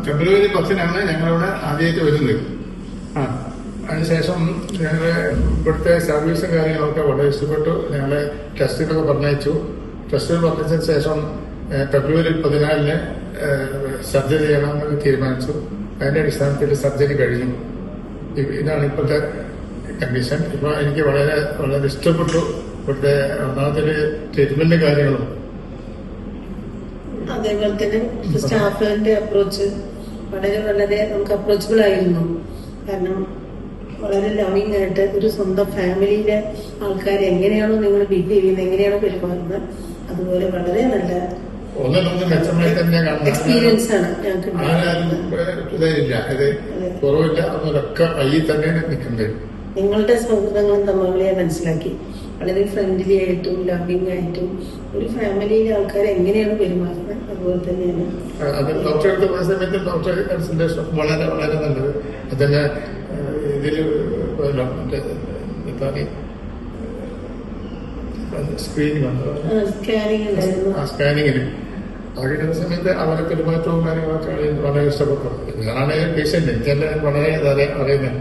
ഫെബ്രുവരി 10-നാണ് ഞങ്ങളിവിടെ ആദ്യമായിട്ട് വരുന്നത്. അതിനുശേഷം ഞങ്ങള് ഇവിടുത്തെ സർവീസും കാര്യങ്ങളൊക്കെ വളരെ ഇഷ്ടപ്പെട്ടു. ഞങ്ങളെ ടെസ്റ്റുകളൊക്കെ പറഞ്ഞയച്ചു. ടെസ്റ്റുകൾ പറഞ്ഞതിന് ശേഷം ഫെബ്രുവരി 14-ന് സർജറി ചെയ്യണമെന്ന് തീരുമാനിച്ചു. അതിന്റെ അടിസ്ഥാനത്തിൽ സർജറി കഴിഞ്ഞു. ഇതാണ് ഇപ്പോഴത്തെ കണ്ടീഷൻ. ഇപ്പൊ എനിക്ക് വളരെ വളരെ ഇഷ്ടപ്പെട്ടു ഇവിടുത്തെ ഒന്നാമത്തെ ട്രീറ്റ്മെന്റ് കാര്യങ്ങളും. അതേപോലെ തന്നെ സ്റ്റാഫിന്റെ അപ്രോച്ച് വളരെ വളരെ നമുക്ക് അപ്രോച്ചബിൾ ആയിരുന്നു. കാരണം വളരെ ലവിങ് ആയിട്ട് ഒരു സ്വന്തം ഫാമിലിയിലെ ആൾക്കാർ എങ്ങനെയാണോ നിങ്ങൾ ബിഹേവ് ചെയ്യുന്നത്, എങ്ങനെയാണോ പെരുമാറുന്നത്, അതുപോലെ വളരെ നല്ല മെച്ചമായി തന്നെ എക്സ്പീരിയൻസ് ആണ് ഞങ്ങൾക്ക്. കുറവില്ല, അതൊക്കെ കയ്യിൽ തന്നെ നിൽക്കുന്നത്. നിങ്ങളുടെ സൗഹൃദങ്ങളും തമ്മിലെ മനസ്സിലാക്കി വളരെ ഫ്രണ്ട്ലി ആയിട്ടും ലവിങ് ആയിട്ടും ഒരു ഫാമിലിയിലെ ആൾക്കാർ എങ്ങനെയാണ് പെരുമാറുന്നത് അതുപോലെ തന്നെയാണ്. ഡോക്ടറെ അടുത്ത് പോയ സമയത്ത് ഡോക്ടർ കൺസൾട്ടേഷൻ വളരെ വളരെ നല്ലത്. അതിന് ഇതിൽ സ്കാനിങ്ങിന് ആകിയ സമയത്ത് അവരെ പെരുമാറ്റവും കാര്യങ്ങളൊക്കെ വളരെ ഇഷ്ടപ്പെട്ടു. ഞാനാണ് പേഷ്യന്റ്, എനിക്കെല്ലാം വളരെ അറിയുന്നത്.